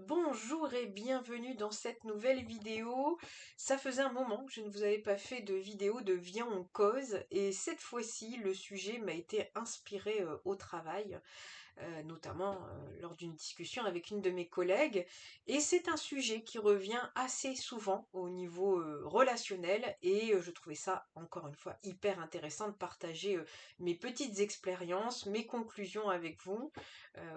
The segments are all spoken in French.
Bonjour et bienvenue dans cette nouvelle vidéo. Ça faisait un moment que je ne vous avais pas fait de vidéo de Viens on cause et cette fois-ci le sujet m'a été inspiré au travail, notamment lors d'une discussion avec une de mes collègues. Et c'est un sujet qui revient assez souvent au niveau relationnel et je trouvais ça encore une fois hyper intéressant de partager mes petites expériences, mes conclusions avec vous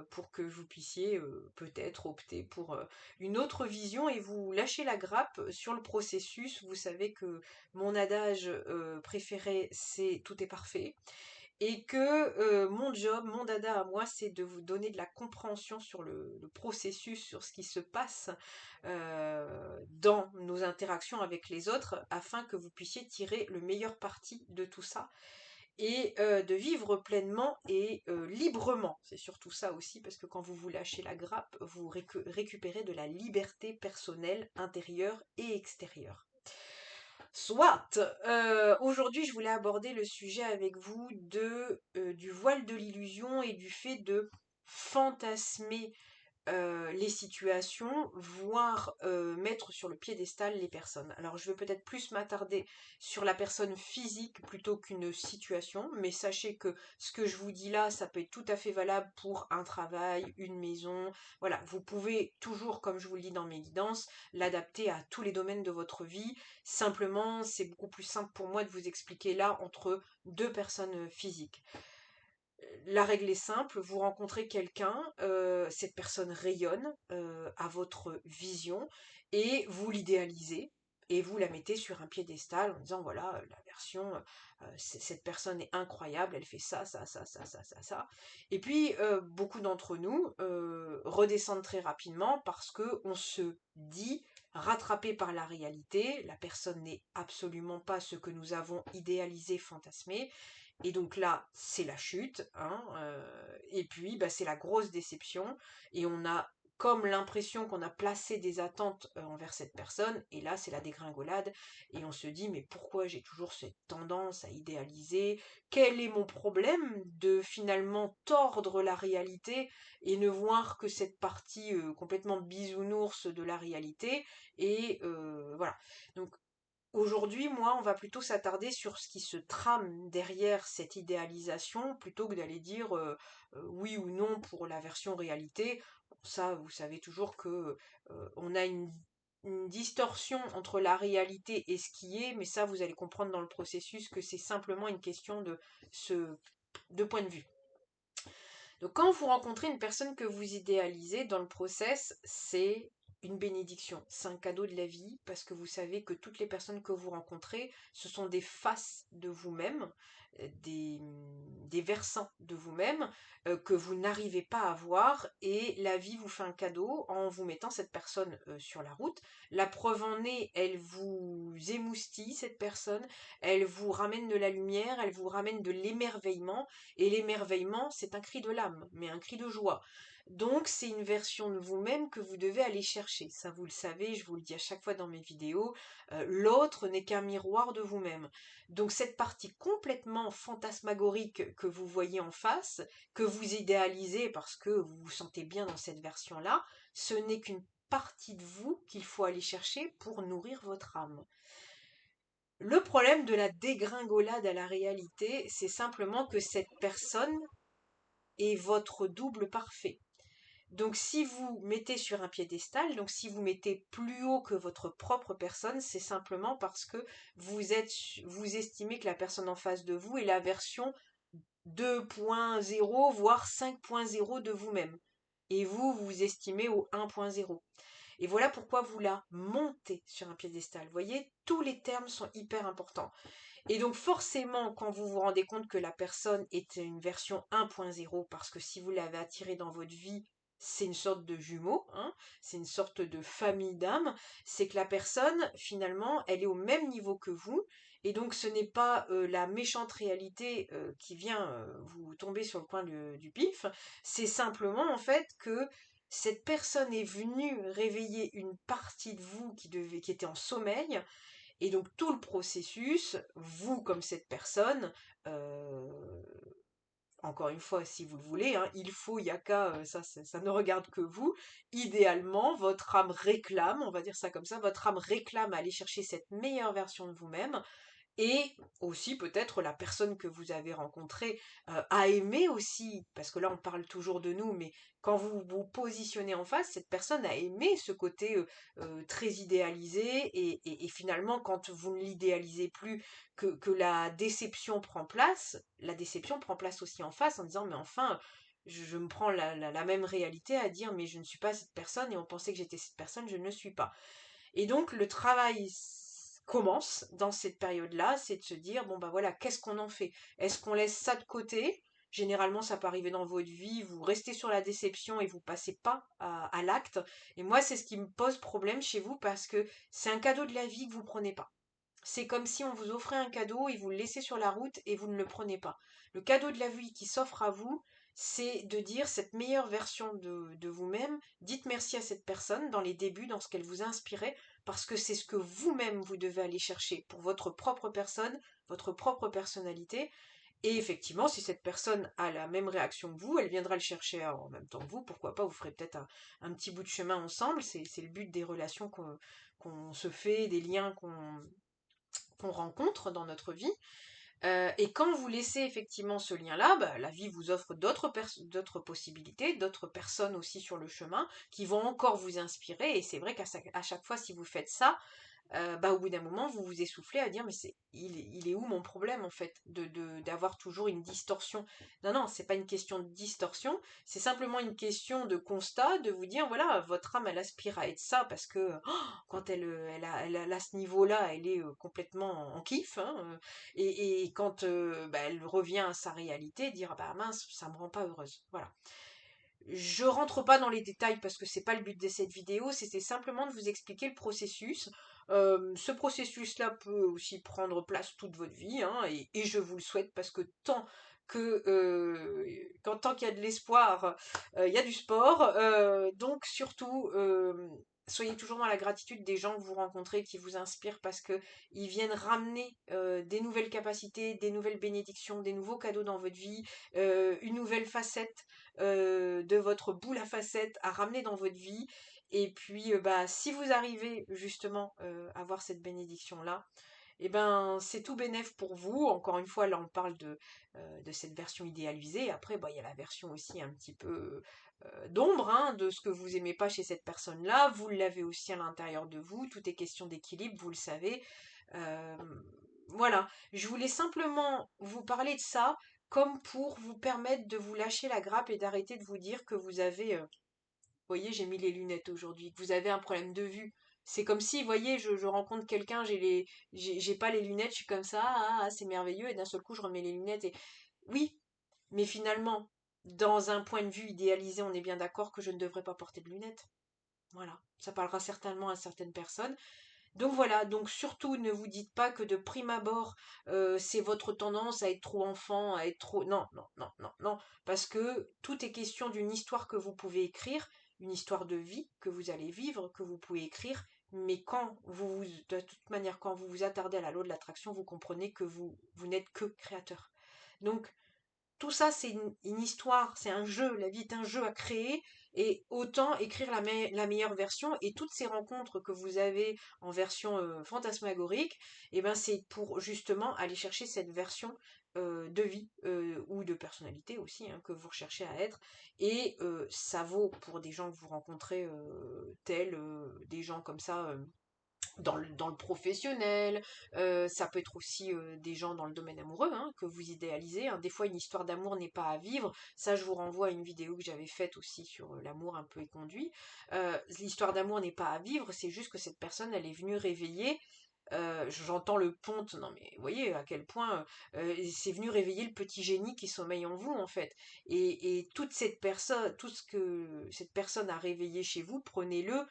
pour que vous puissiez peut-être opter pour une autre vision et vous lâcher la grappe sur le processus. Vous savez que mon adage préféré c'est tout est parfait et que mon job, mon dada à moi, c'est de vous donner de la compréhension sur le processus, sur ce qui se passe dans nos interactions avec les autres, afin que vous puissiez tirer le meilleur parti de tout ça et de vivre pleinement et librement. C'est surtout ça aussi, parce que quand vous vous lâchez la grappe, vous récupérez de la liberté personnelle, intérieure et extérieure. Soit, aujourd'hui je voulais aborder le sujet avec vous du voile de l'illusion et du fait de fantasmer les situations, voire mettre sur le piédestal les personnes. Alors je vais peut-être plus m'attarder sur la personne physique plutôt qu'une situation, mais sachez que ce que je vous dis là, ça peut être tout à fait valable pour un travail, une maison. Voilà, vous pouvez toujours, comme je vous le dis dans mes guidances, l'adapter à tous les domaines de votre vie. Simplement, c'est beaucoup plus simple pour moi de vous expliquer là entre deux personnes physiques. La règle est simple, vous rencontrez quelqu'un, cette personne rayonne à votre vision et vous l'idéalisez et vous la mettez sur un piédestal en disant voilà, la version, cette personne est incroyable, elle fait ça, ça, ça, ça, ça, ça, ça. Et puis beaucoup d'entre nous redescendent très rapidement parce que on se dit rattrapé par la réalité, la personne n'est absolument pas ce que nous avons idéalisé, fantasmé, et donc là, c'est la chute, hein, et puis bah, c'est la grosse déception, et on a comme l'impression qu'on a placé des attentes envers cette personne, et là c'est la dégringolade, et on se dit mais pourquoi j'ai toujours cette tendance à idéaliser? Quel est mon problème de finalement tordre la réalité et ne voir que cette partie complètement bisounours de la réalité? Et voilà. Donc aujourd'hui, moi, on va plutôt s'attarder sur ce qui se trame derrière cette idéalisation plutôt que d'aller dire oui ou non pour la version réalité. Bon, ça, vous savez toujours que on a une distorsion entre la réalité et ce qui est, mais ça, vous allez comprendre dans le processus que c'est simplement une question ce, de point de vue. Donc quand vous rencontrez une personne que vous idéalisez dans le process, c'est une bénédiction, c'est un cadeau de la vie parce que vous savez que toutes les personnes que vous rencontrez, ce sont des faces de vous-même, des versants de vous-même que vous n'arrivez pas à voir et la vie vous fait un cadeau en vous mettant cette personne sur la route. La preuve en est, elle vous émoustille cette personne, elle vous ramène de la lumière, elle vous ramène de l'émerveillement et l'émerveillement, c'est un cri de l'âme, mais un cri de joie. Donc, c'est une version de vous-même que vous devez aller chercher. Ça, vous le savez, je vous le dis à chaque fois dans mes vidéos. L'autre n'est qu'un miroir de vous-même. Donc, cette partie complètement fantasmagorique que vous voyez en face, que vous idéalisez parce que vous vous sentez bien dans cette version-là, ce n'est qu'une partie de vous qu'il faut aller chercher pour nourrir votre âme. Le problème de la dégringolade à la réalité, c'est simplement que cette personne est votre double parfait. Donc si vous mettez sur un piédestal, donc si vous mettez plus haut que votre propre personne, c'est simplement parce que vous estimez que la personne en face de vous est la version 2.0 voire 5.0 de vous-même. Et vous, vous estimez au 1.0. Et voilà pourquoi vous la montez sur un piédestal. Vous voyez, tous les termes sont hyper importants. Et donc forcément, quand vous vous rendez compte que la personne est une version 1.0, parce que si vous l'avez attirée dans votre vie, c'est une sorte de jumeau, hein, c'est une sorte de famille d'âmes, c'est que la personne, finalement, elle est au même niveau que vous, et donc ce n'est pas la méchante réalité qui vient vous tomber sur le coin du pif, c'est simplement en fait que cette personne est venue réveiller une partie de vous qui était en sommeil, et donc tout le processus, vous comme cette personne, euh, encore une fois, si vous le voulez, hein, il faut, il y a qu'à, ça ne regarde que vous. Idéalement, votre âme réclame, on va dire ça comme ça, votre âme réclame à aller chercher cette meilleure version de vous-même. Et aussi peut-être la personne que vous avez rencontrée a aimé aussi, parce que là on parle toujours de nous, mais quand vous vous positionnez en face, cette personne a aimé ce côté très idéalisé, et finalement quand vous ne l'idéalisez plus, que la déception prend place, la déception prend place aussi en face en disant mais enfin, je me prends la même réalité à dire mais je ne suis pas cette personne et on pensait que j'étais cette personne, je ne le suis pas. Et donc le travail commence dans cette période-là, c'est de se dire, bon bah voilà, qu'est-ce qu'on en fait? Est-ce qu'on laisse ça de côté? Généralement, ça peut arriver dans votre vie, vous restez sur la déception et vous passez pas à l'acte. Et moi, c'est ce qui me pose problème chez vous parce que c'est un cadeau de la vie que vous prenez pas. C'est comme si on vous offrait un cadeau et vous le laissez sur la route et vous ne le prenez pas. Le cadeau de la vie qui s'offre à vous, c'est de dire cette meilleure version de vous-même. Dites merci à cette personne dans les débuts, dans ce qu'elle vous a inspiré, parce que c'est ce que vous-même vous devez aller chercher pour votre propre personne, votre propre personnalité. Et effectivement, si cette personne a la même réaction que vous, elle viendra le chercher en même temps que vous. Pourquoi pas, vous ferez peut-être un petit bout de chemin ensemble. C'est le but des relations qu'on se fait, des liens qu'on rencontre dans notre vie. Et quand vous laissez effectivement ce lien-là, bah, la vie vous offre d'autres possibilités, d'autres personnes aussi sur le chemin qui vont encore vous inspirer. Et c'est vrai à chaque fois, si vous faites ça, bah, au bout d'un moment, vous vous essoufflez à dire, mais il est où mon problème en fait, d'avoir toujours une distorsion. Non, non, c'est pas une question de distorsion, c'est simplement une question de constat, de vous dire, voilà, votre âme, elle aspire à être ça, parce que quand elle a ce niveau-là, elle est complètement en kiff, hein, et quand bah, elle revient à sa réalité, dire, ah bah mince, ça me rend pas heureuse. Voilà. Je rentre pas dans les détails parce que c'est pas le but de cette vidéo, c'était simplement de vous expliquer le processus. Ce processus-là peut aussi prendre place toute votre vie, hein, et je vous le souhaite parce que tant qu'il y a de l'espoir, il y a du sport. Donc surtout, soyez toujours dans la gratitude des gens que vous rencontrez, qui vous inspirent parce que ils viennent ramener des nouvelles capacités, des nouvelles bénédictions, des nouveaux cadeaux dans votre vie, une nouvelle facette de votre boule à facettes à ramener dans votre vie. Et puis, bah, si vous arrivez justement à avoir cette bénédiction-là, et ben, c'est tout bénef pour vous. Encore une fois, là, on parle de cette version idéalisée. Après, bah, il y a la version aussi un petit peu d'ombre, hein, de ce que vous aimez pas chez cette personne-là. Vous l'avez aussi à l'intérieur de vous. Tout est question d'équilibre, vous le savez. Euh, voilà. Je voulais simplement vous parler de ça comme pour vous permettre de vous lâcher la grappe et d'arrêter de vous dire que vous avez, vous voyez, j'ai mis les lunettes aujourd'hui, que vous avez un problème de vue. C'est comme si, vous voyez, je rencontre quelqu'un, j'ai pas les lunettes, je suis comme ça, c'est merveilleux, et d'un seul coup, je remets les lunettes et, oui, mais finalement, dans un point de vue idéalisé, on est bien d'accord que je ne devrais pas porter de lunettes. Voilà. Ça parlera certainement à certaines personnes. Donc voilà, donc surtout ne vous dites pas que de prime abord, c'est votre tendance à être trop enfant, à être trop... Non, non, non, non, non, parce que tout est question d'une histoire que vous pouvez écrire, une histoire de vie que vous allez vivre, que vous pouvez écrire, mais de toute manière, quand vous vous attardez à la loi de l'attraction, vous comprenez que vous n'êtes que créateur. Donc, tout ça, c'est une histoire, c'est un jeu, la vie est un jeu à créer, et autant écrire la meilleure version, et toutes ces rencontres que vous avez en version fantasmagorique, et ben c'est pour justement aller chercher cette version de vie ou de personnalité aussi, hein, que vous recherchez à être, et ça vaut pour des gens que vous rencontrez tels des gens comme ça dans le professionnel, ça peut être aussi des gens dans le domaine amoureux, hein, que vous idéalisez, hein. Des fois, une histoire d'amour n'est pas à vivre. Ça, je vous renvoie à une vidéo que j'avais faite aussi sur l'amour un peu éconduit. L'histoire d'amour n'est pas à vivre, c'est juste que cette personne, elle est venue réveiller. J'entends le ponte, non mais vous voyez à quel point c'est venu réveiller le petit génie qui sommeille en vous en fait. Et toute cette personne, tout ce que cette personne a réveillé chez vous, prenez-le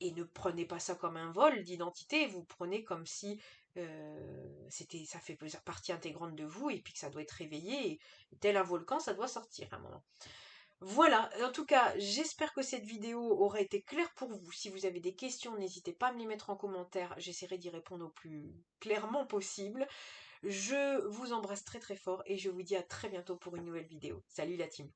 et ne prenez pas ça comme un vol d'identité, vous prenez comme si ça fait partie intégrante de vous et puis que ça doit être réveillé et tel un volcan, ça doit sortir à un moment. Voilà, en tout cas, j'espère que cette vidéo aura été claire pour vous. Si vous avez des questions, n'hésitez pas à me les mettre en commentaire, j'essaierai d'y répondre au plus clairement possible. Je vous embrasse très très fort et je vous dis à très bientôt pour une nouvelle vidéo. Salut la team!